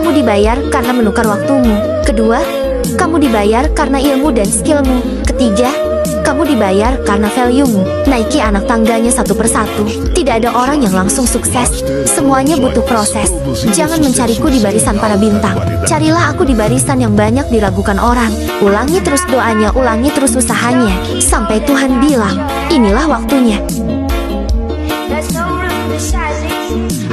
kamu dibayar karena menukar waktumu. Kedua, kamu dibayar karena ilmu dan skillmu. Ketiga, kamu dibayar karena value-mu. Naiki anak tangganya satu persatu. Tidak ada orang yang langsung sukses. Semuanya butuh proses. Jangan mencariku di barisan para bintang. Carilah aku di barisan yang banyak diragukan orang. Ulangi terus doanya, ulangi terus usahanya, sampai Tuhan bilang, inilah waktunya. There's no room beside me.